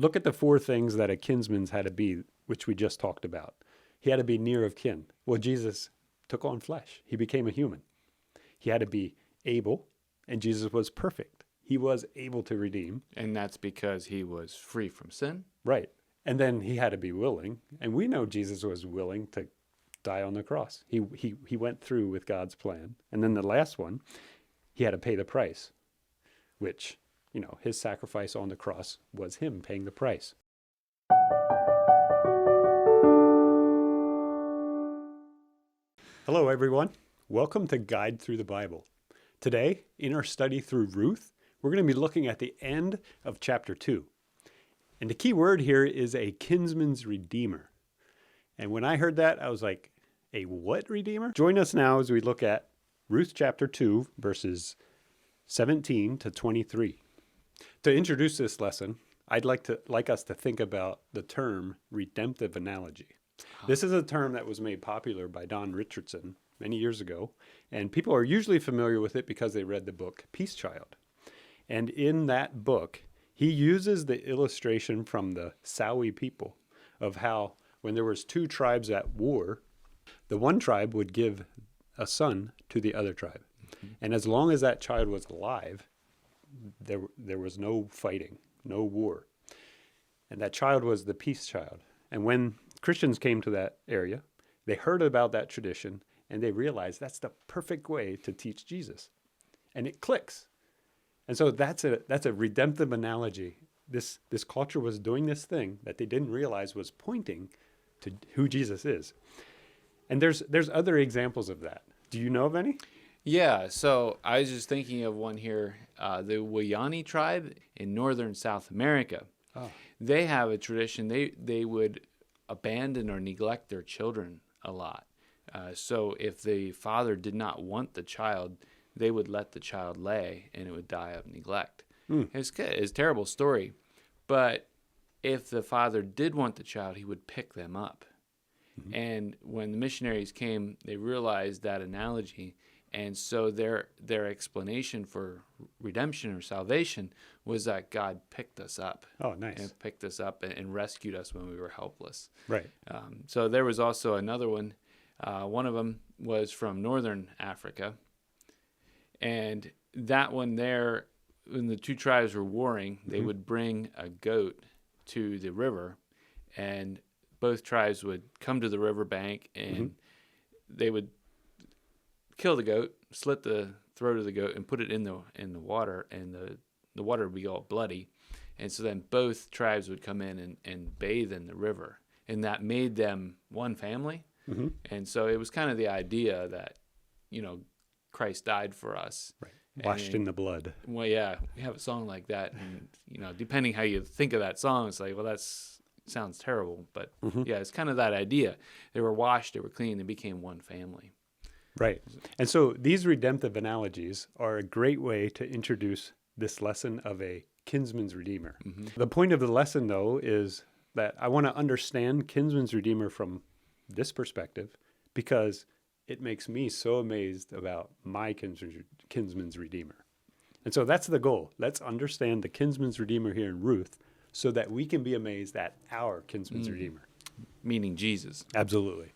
look at the four things that a kinsman's had to be, which we just talked about. He had to be near of kin. Well, Jesus took on flesh. He became a human. He had to be able, and Jesus was perfect. He was able to redeem. And that's because he was free from sin. Right. And then he had to be willing. And we know Jesus was willing to die on the cross. He went through with God's plan. And then the last one, he had to pay the price, which, his sacrifice on the cross was him paying the price. Hello, everyone. Welcome to Guide Through the Bible. Today, in our study through Ruth, we're going to be looking at the end of chapter 2. And the key word here is a kinsman's redeemer. And when I heard that, I was like, a what redeemer? Join us now as we look at Ruth chapter 2, verses 17 to 23. To introduce this lesson, I'd like us to think about the term redemptive analogy. This is a term that was made popular by Don Richardson many years ago, and people are usually familiar with it because they read the book Peace Child. And in that book, he uses the illustration from the Sawi people of how when there was two tribes at war, the one tribe would give a son to the other tribe. Mm-hmm. And as long as that child was alive, there was no fighting, no war. And that child was the peace child. And when Christians came to that area, they heard about that tradition, and they realized that's the perfect way to teach Jesus. And it clicks. And so that's a redemptive analogy. This culture was doing this thing that they didn't realize was pointing to who Jesus is. And there's other examples of that. Do you know of any? Yeah, so I was just thinking of one here, the Wayani tribe in northern South America. Oh. They have a tradition, they would abandon or neglect their children a lot. So if the father did not want the child, they would let the child lay and it would die of neglect. It's a terrible story, but if the father did want the child, he would pick them up. Mm-hmm. And when the missionaries came, they realized that analogy. And so their explanation for redemption or salvation was that God picked us up. Oh, nice. And picked us up and rescued us when we were helpless. Right. So there was also another one. One of them was from northern Africa. And that one there, when the two tribes were warring, they Mm-hmm. would bring a goat to the river. And both tribes would come to the river bank and Mm-hmm. they would kill the goat, slit the throat of the goat, and put it in the water, and the water would be all bloody. And so then both tribes would come in and bathe in the river, and that made them one family. Mm-hmm. And so it was kind of the idea that, Christ died for us. Right. Washed in the blood. Well, yeah, we have a song like that, and depending how you think of that song, it's like, well, sounds terrible, but Mm-hmm. yeah, it's kind of that idea. They were washed, they were clean, they became one family. Right. And so these redemptive analogies are a great way to introduce this lesson of a kinsman's redeemer. Mm-hmm. The point of the lesson, though, is that I want to understand kinsman's redeemer from this perspective because it makes me so amazed about my kinsman's redeemer. And so that's the goal. Let's understand the kinsman's redeemer here in Ruth so that we can be amazed at our kinsman's redeemer. Meaning Jesus. Absolutely.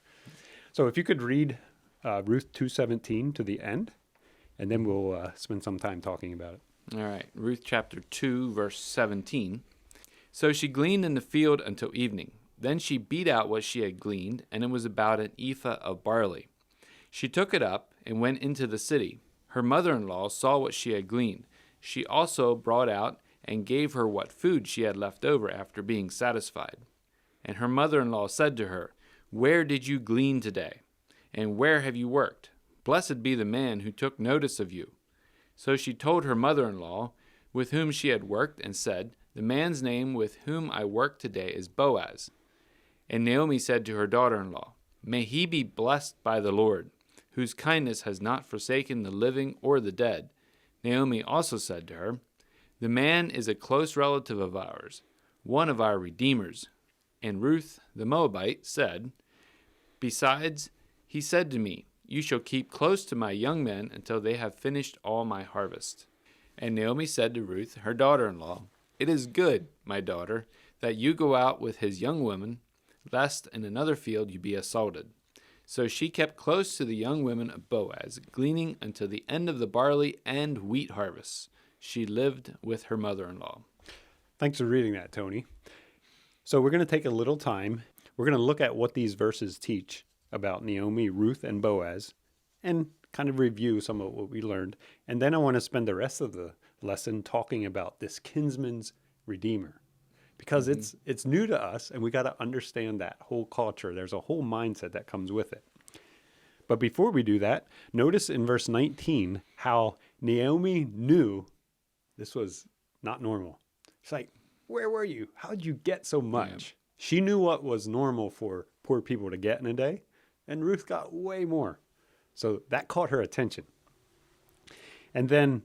So if you could read Ruth 2:17 to the end, and then we'll spend some time talking about it. All right, Ruth chapter 2, verse 17. So she gleaned in the field until evening. Then she beat out what she had gleaned, and it was about an ephah of barley. She took it up and went into the city. Her mother-in-law saw what she had gleaned. She also brought out and gave her what food she had left over after being satisfied. And her mother-in-law said to her, "Where did you glean today? And where have you worked? Blessed be the man who took notice of you." So she told her mother-in-law with whom she had worked and said, "The man's name with whom I work today is Boaz." And Naomi said to her daughter-in-law, "May he be blessed by the Lord, whose kindness has not forsaken the living or the dead." Naomi also said to her, "The man is a close relative of ours, one of our redeemers." And Ruth the Moabite said, "Besides, he said to me, 'You shall keep close to my young men until they have finished all my harvest.'" And Naomi said to Ruth, her daughter-in-law, "It is good, my daughter, that you go out with his young women, lest in another field you be assaulted. So she kept close to the young women of Boaz, gleaning until the end of the barley and wheat harvests. She lived with her mother-in-law. Thanks for reading that, Tony. So we're going to take a little time. We're going to look at what these verses teach about Naomi, Ruth, and Boaz, and kind of review some of what we learned. And then I want to spend the rest of the lesson talking about this kinsman's redeemer, because it's new to us, and we got to understand that whole culture. There's a whole mindset that comes with it. But before we do that, notice in verse 19 how Naomi knew this was not normal. It's like, where were you? How did you get so much? Yeah. She knew what was normal for poor people to get in a day, and Ruth got way more. So that caught her attention. And then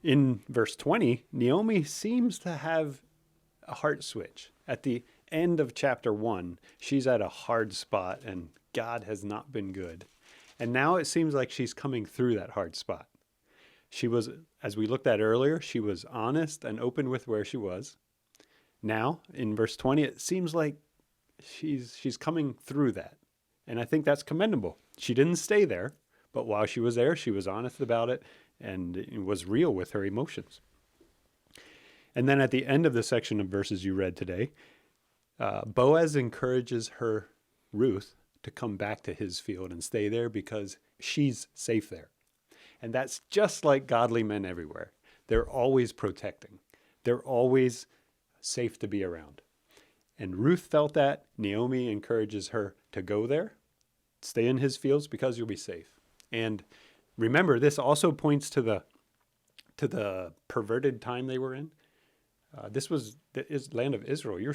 in verse 20, Naomi seems to have a heart switch. At the end of chapter 1, she's at a hard spot, and God has not been good. And now it seems like she's coming through that hard spot. She was, as we looked at earlier, she was honest and open with where she was. Now, in verse 20, it seems like she's coming through that. And I think that's commendable. She didn't stay there, but while she was there, she was honest about it and it was real with her emotions. And then at the end of the section of verses you read today, Boaz encourages her, Ruth, to come back to his field and stay there because she's safe there. And that's just like godly men everywhere. They're always protecting. They're always safe to be around. And Ruth felt that. Naomi encourages her to go there, stay in his fields because you'll be safe. And remember, this also points to the perverted time they were in. This was the land of Israel.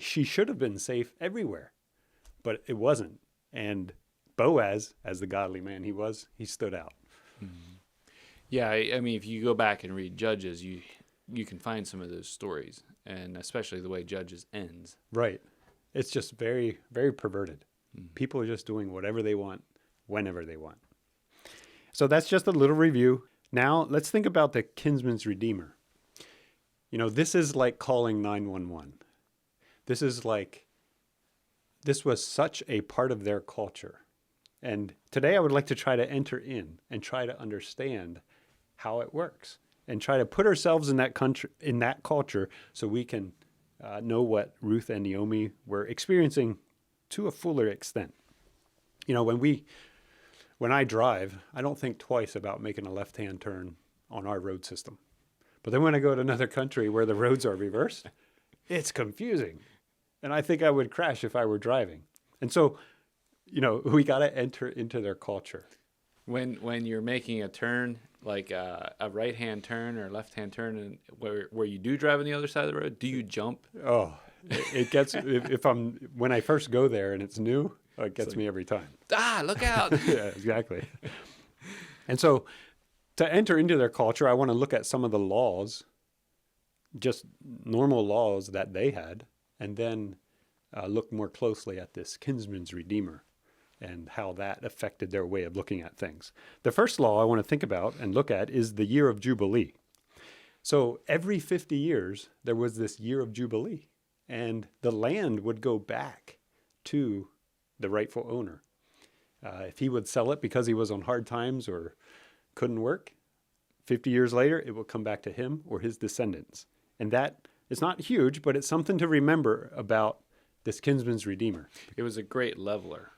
She should have been safe everywhere, but it wasn't. And Boaz, as the godly man he stood out. Mm-hmm. Yeah, I mean, if you go back and read Judges, you can find some of those stories, and especially the way Judges ends. Right. It's just very, very perverted. Mm-hmm. People are just doing whatever they want, whenever they want. So that's just a little review. Now let's think about the kinsman's redeemer. You know, this is like calling 911. This was such a part of their culture. And today I would like to try to enter in and try to understand how it works and try to put ourselves in that culture so we can know what Ruth and Naomi were experiencing to a fuller extent. You know, when I drive, I don't think twice about making a left-hand turn on our road system. But then when I go to another country where the roads are reversed, it's confusing. And I think I would crash if I were driving. And so, you know, we got to enter into their culture. When you're making a turn, like a right-hand turn or left-hand turn, and where you do drive on the other side of the road, do you jump? Oh, it gets, when I first go there and it's new, it gets me every time. Look out. Yeah, exactly. And so to enter into their culture, I want to look at some of the laws, just normal laws that they had, and then look more closely at this kinsman's redeemer and how that affected their way of looking at things. The first law I want to think about and look at is the year of Jubilee. So every 50 years, there was this year of Jubilee, and the land would go back to the rightful owner. If he would sell it because he was on hard times or couldn't work, 50 years later, it will come back to him or his descendants. And that is not huge, but it's something to remember about this kinsman's redeemer. It was a great leveler.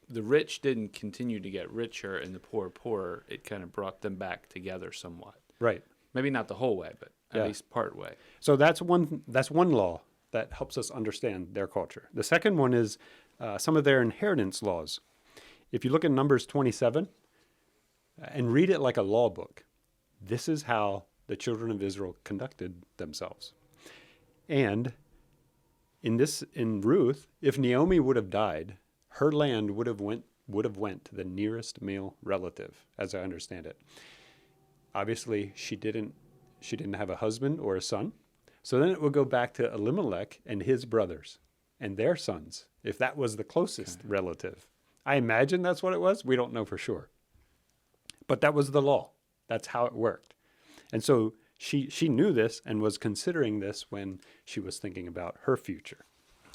The rich didn't continue to get richer and the poor poorer. It kind of brought them back together somewhat. Right. Maybe not the whole way, but at least part way. So that's one law that helps us understand their culture. The second one is some of their inheritance laws. If you look at Numbers 27 and read it like a law book, this is how the children of Israel conducted themselves. And in Ruth, if Naomi would have died, her land would have went to the nearest male relative, as I understand it. Obviously, she didn't have a husband or a son. So then it would go back to Elimelech and his brothers and their sons, if that was the closest relative. I imagine that's what it was. We don't know for sure. But that was the law. That's how it worked. And so she knew this and was considering this when she was thinking about her future.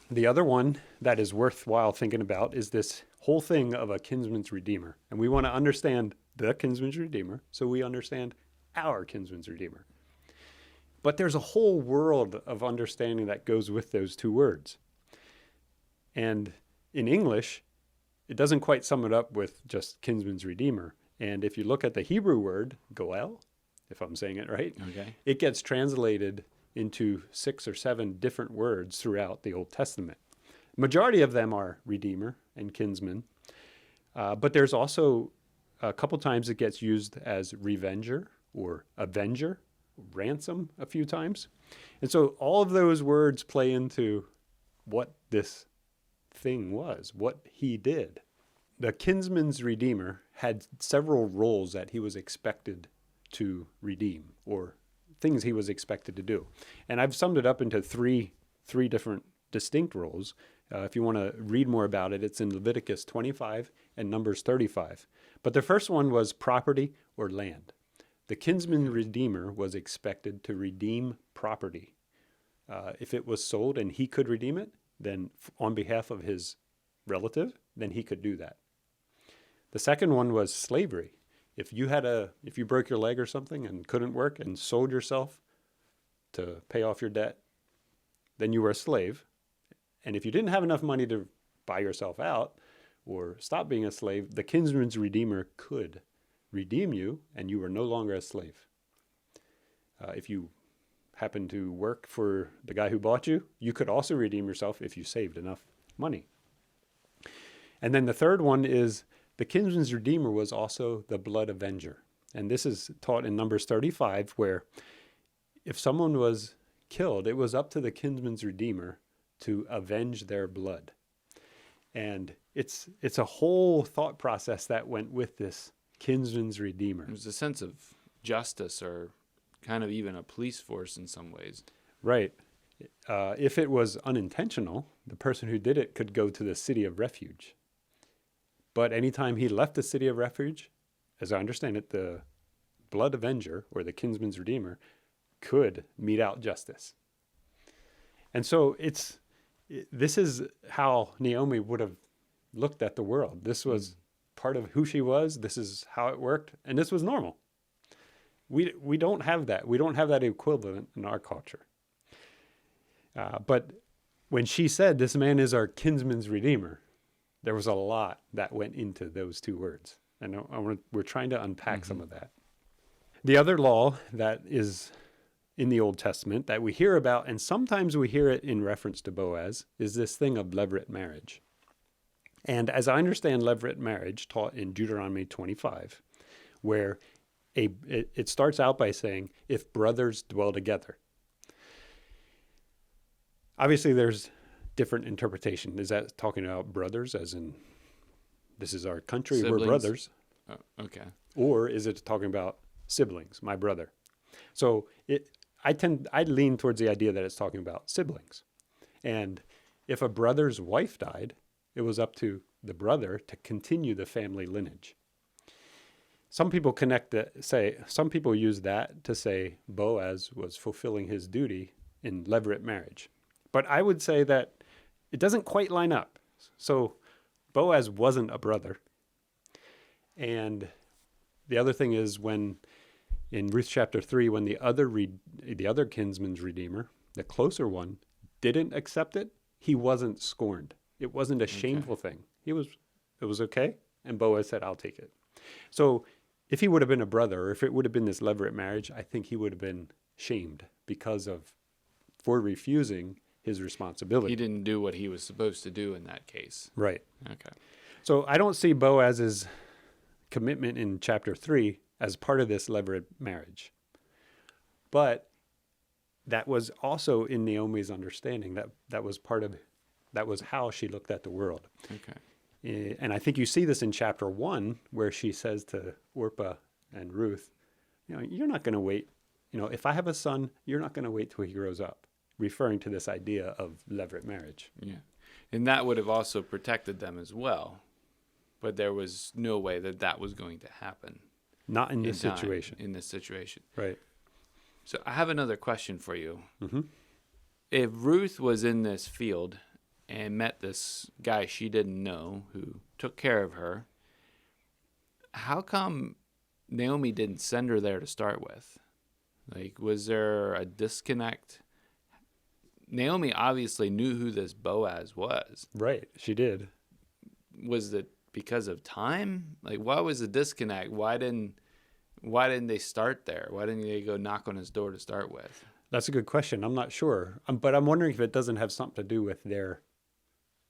The other one that is worthwhile thinking about is this whole thing of a kinsman's redeemer. And we want to understand the kinsman's redeemer so we understand our kinsman's redeemer. But there's a whole world of understanding that goes with those two words. And in English, it doesn't quite sum it up with just kinsman's redeemer. And if you look at the Hebrew word, goel, if I'm saying it right, Okay. it gets translated into 6 or 7 different words throughout the Old Testament. Majority of them are redeemer and kinsman, but there's also a couple times it gets used as revenger or avenger, ransom a few times. And so all of those words play into what this thing was, what he did. The kinsman's redeemer had several roles that he was expected to redeem, or things he was expected to do. And I've summed it up into three different distinct roles. If you want to read more about it, it's in Leviticus 25 and Numbers 35. But the first one was property or land. The kinsman redeemer was expected to redeem property. If it was sold and he could redeem it, then on behalf of his relative, then he could do that. The second one was slavery. If you broke your leg or something and couldn't work and sold yourself to pay off your debt, then you were a slave. And if you didn't have enough money to buy yourself out or stop being a slave, the kinsman's redeemer could redeem you and you were no longer a slave. If you happened to work for the guy who bought you, you could also redeem yourself if you saved enough money. And then the third one is the kinsman's redeemer was also the blood avenger. And this is taught in Numbers 35, where if someone was killed, it was up to the kinsman's redeemer to avenge their blood. And it's a whole thought process that went with this kinsman's redeemer. There's a sense of justice, or kind of even a police force in some ways. Right. If it was unintentional, the person who did it could go to the city of refuge. But anytime he left the city of refuge, as I understand it, the blood avenger or the kinsman's redeemer could mete out justice. And so this is how Naomi would have looked at the world. This was part of who she was. This is how it worked. And this was normal. We don't have that. We don't have that equivalent in our culture. But when she said, this man is our kinsman's redeemer, there was a lot that went into those two words. And we're trying to unpack some of that. The other law that is in the Old Testament that we hear about, and sometimes we hear it in reference to Boaz, is this thing of levirate marriage. And as I understand levirate marriage, taught in Deuteronomy 25, where it starts out by saying, if brothers dwell together. Obviously, there's different interpretation. Is that talking about brothers, as in, this is our country, Siblings. we're brothers? Oh, okay. Or is it talking about siblings, my brother? So I lean towards the idea that it's talking about siblings. And if a brother's wife died, it was up to the brother to continue the family lineage. Some people some people use that to say Boaz was fulfilling his duty in levirate marriage. But I would say that it doesn't quite line up. So Boaz wasn't a brother. And the other thing is, when in Ruth chapter 3, when the other kinsman's redeemer, the closer one, didn't accept it, he wasn't scorned. It wasn't a shameful thing. It was okay, and Boaz said, I'll take it. So if he would have been a brother, or if it would have been this levirate marriage, I think he would have been shamed for refusing his responsibility. He didn't do what he was supposed to do in that case. Right. Okay. So I don't see Boaz's commitment in chapter 3 as part of this levirate marriage. But that was also in Naomi's understanding. That was how she looked at the world. Okay. And I think you see this in chapter 1, where she says to Orpah and Ruth, you're not going to wait. If I have a son, you're not going to wait till he grows up, referring to this idea of levirate marriage. Yeah. And that would have also protected them as well. But there was no way that was going to happen. Not in this situation. In this situation. Right. So I have another question for you. Mm-hmm. If Ruth was in this field and met this guy she didn't know who took care of her, how come Naomi didn't send her there to start with? Like, was there a disconnect? Naomi obviously knew who this Boaz was. Right, she did. Was it because of time? Like, what was the disconnect? Why didn't they start there? Why didn't they go knock on his door to start with? That's a good question. I'm not sure. But I'm wondering if it doesn't have something to do with their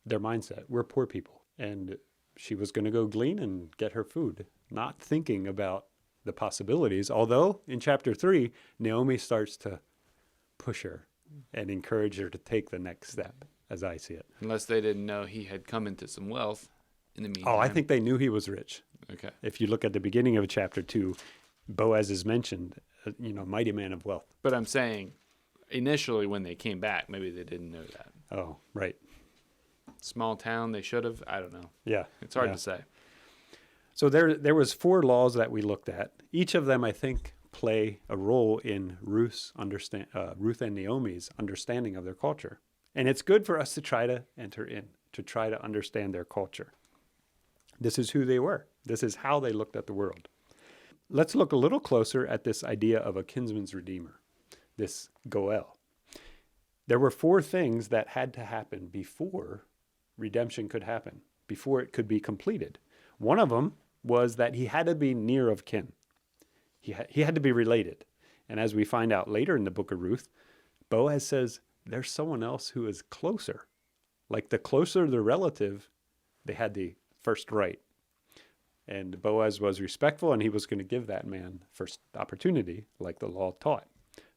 mindset. We're poor people. And she was going to go glean and get her food, not thinking about the possibilities. Although in chapter 3, Naomi starts to push her and encourage her to take the next step, as I see it. Unless they didn't know he had come into some wealth in the meantime. Oh, I think they knew he was rich. Okay. If you look at the beginning of chapter 2, Boaz is mentioned, mighty man of wealth. But I'm saying initially when they came back, maybe they didn't know that. Oh, right. Small town, they should have. I don't know. Yeah. It's hard to say. So there was 4 laws that we looked at. Each of them, I think, play a role in Ruth and Naomi's understanding of their culture. And it's good for us to try to enter in, to try to understand their culture. This is who they were. This is how they looked at the world. Let's look a little closer at this idea of a kinsman's redeemer, this Goel. There were 4 things that had to happen before redemption could happen, before it could be completed. One of them was that he had to be near of kin. He had to be related. And as we find out later in the book of Ruth, Boaz says there's someone else who is closer. Like the closer the relative, they had the first right. And Boaz was respectful, and he was going to give that man first opportunity, like the law taught.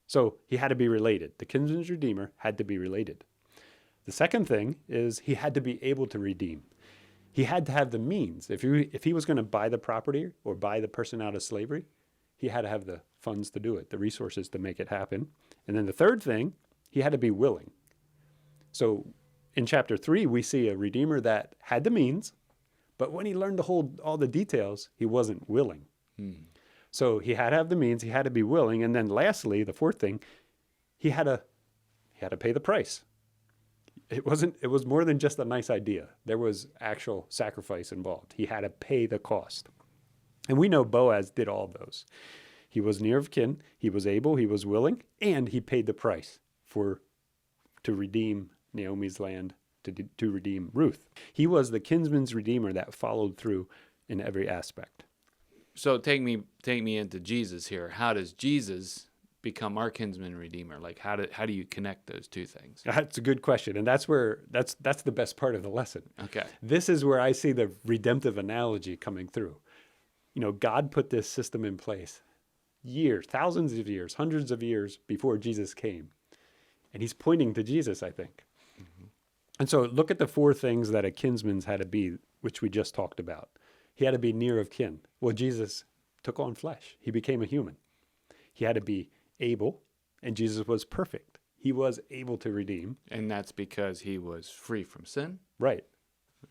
So he had to be related. The kinsman's redeemer had to be related. The second thing is he had to be able to redeem. He had to have the means. If he was going to buy the property or buy the person out of slavery, he had to have the funds to do it, the resources to make it happen. And then the third thing, he had to be willing. So in chapter 3, we see a redeemer that had the means, but when he learned to hold all the details, he wasn't willing. So he had to have the means, he had to be willing, and then lastly, the fourth thing, he had to pay the price. It was more than just a nice idea. There was actual sacrifice involved. He had to pay the cost. And we know Boaz did all of those. He was near of kin, he was able, he was willing, and he paid the price to redeem Naomi's land, to redeem Ruth. He was the kinsman's redeemer that followed through in every aspect. So take me into Jesus here. How does Jesus become our kinsman redeemer? Like how do you connect those two things? That's a good question, and that's the best part of the lesson. Okay. This is where I see the redemptive analogy coming through. God put this system in place years, thousands of years, hundreds of years before Jesus came. And he's pointing to Jesus, I think. Mm-hmm. And so look at the 4 things that a kinsman's had to be, which we just talked about. He had to be near of kin. Well, Jesus took on flesh. He became a human. He had to be able, and Jesus was perfect. He was able to redeem. And that's because he was free from sin? Right.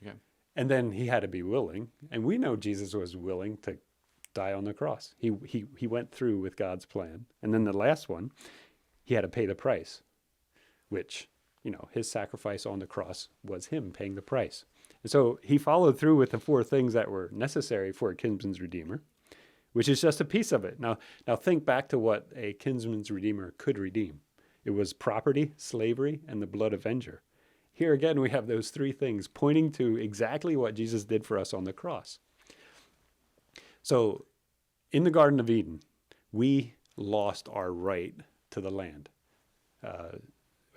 Okay. And then he had to be willing. And we know Jesus was willing to die on the cross. He went through with God's plan. And then the last one, he had to pay the price, which, his sacrifice on the cross was him paying the price. And so he followed through with the 4 things that were necessary for a kinsman's redeemer, which is just a piece of it. Now think back to what a kinsman's redeemer could redeem. It was property, slavery, and the blood avenger. Here again, we have those 3 things pointing to exactly what Jesus did for us on the cross. So in the Garden of Eden, we lost our right to the land.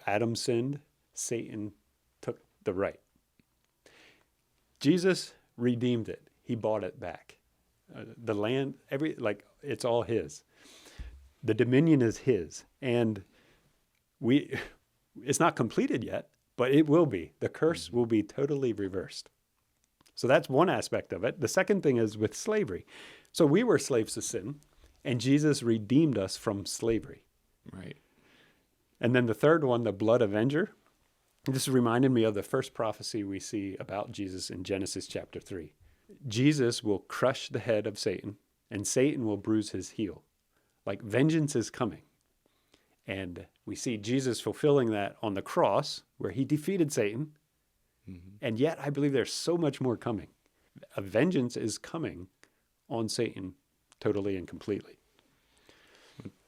Adam sinned, Satan took the right. Jesus redeemed it. He bought it back. The land, it's all his. The dominion is his. And it's not completed yet, but it will be. The curse will be totally reversed. So that's one aspect of it. The second thing is with slavery. So we were slaves to sin, and Jesus redeemed us from slavery. Right. And then the third one, the blood avenger. This reminded me of the first prophecy we see about Jesus in Genesis chapter 3. Jesus will crush the head of Satan, and Satan will bruise his heel. Like vengeance is coming. And we see Jesus fulfilling that on the cross where he defeated Satan. And yet I believe there's so much more coming. A vengeance is coming on Satan totally and completely.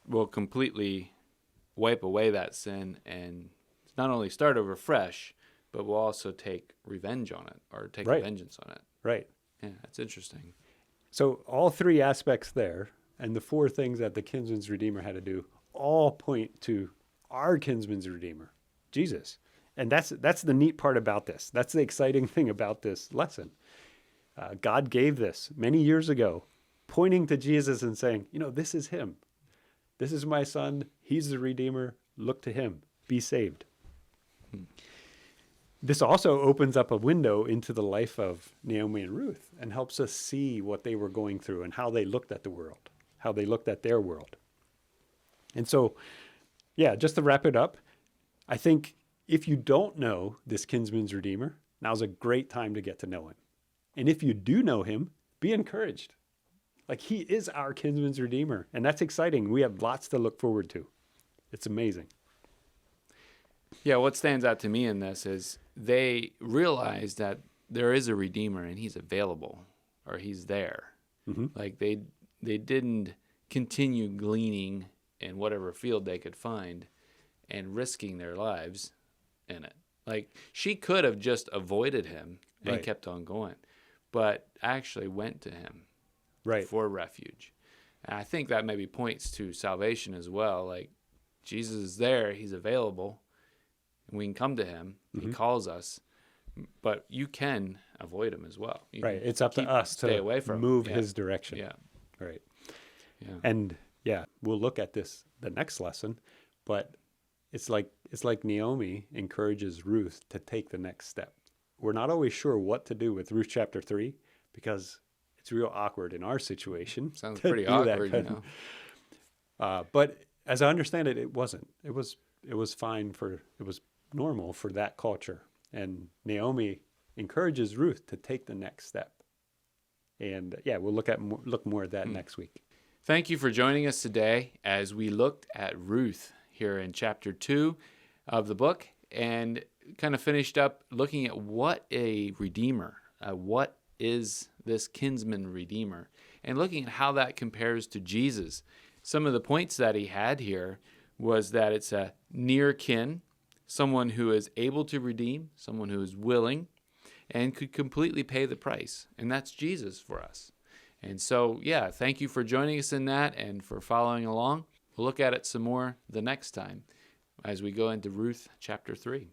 Will completely wipe away that sin and not only start over fresh, but will also take revenge on it or take Right. vengeance on it. Right. Yeah, that's interesting. So all three aspects there and the four things that the kinsman's redeemer had to do all point to our kinsman's redeemer, Jesus. And that's the neat part about this. That's the exciting thing about this lesson. God gave this many years ago, pointing to Jesus and saying, this is him. This is my son. He's the redeemer. Look to him. Be saved. This also opens up a window into the life of Naomi and Ruth and helps us see what they were going through and how they looked at the world, how they looked at their world. And so, just to wrap it up, I think if you don't know this kinsman's redeemer, now's a great time to get to know him. And if you do know him, be encouraged. Like, he is our kinsman's redeemer, and that's exciting. We have lots to look forward to. It's amazing. Yeah, what stands out to me in this is they realize that there is a redeemer and he's available or he's there. Like they didn't continue gleaning in whatever field they could find and risking their lives in it. Like, she could have just avoided him and Right. kept on going, but actually went to him Right. for refuge. And I think that maybe points to salvation as well. Like, Jesus is there, he's available, and we can come to him. He calls us, but you can avoid him as well. You Right. can It's up to us stay to away from move him. his direction. Yeah. Right. Yeah. And we'll look at this the next lesson, but it's like Naomi encourages Ruth to take the next step. We're not always sure what to do with Ruth chapter 3 because it's real awkward in our situation. Sounds to pretty do that awkward, kind but as I understand it, it wasn't. It was fine it was normal for that culture. And Naomi encourages Ruth to take the next step. And we'll look more at that next week. Thank you for joining us today as we looked at Ruth here in chapter 2 of the book and kind of finished up looking at what a redeemer, what is this kinsman redeemer, and looking at how that compares to Jesus. Some of the points that he had here was that it's a near kin, someone who is able to redeem, someone who is willing, and could completely pay the price. And that's Jesus for us. And so, thank you for joining us in that and for following along. We'll look at it some more the next time as we go into Ruth chapter 3.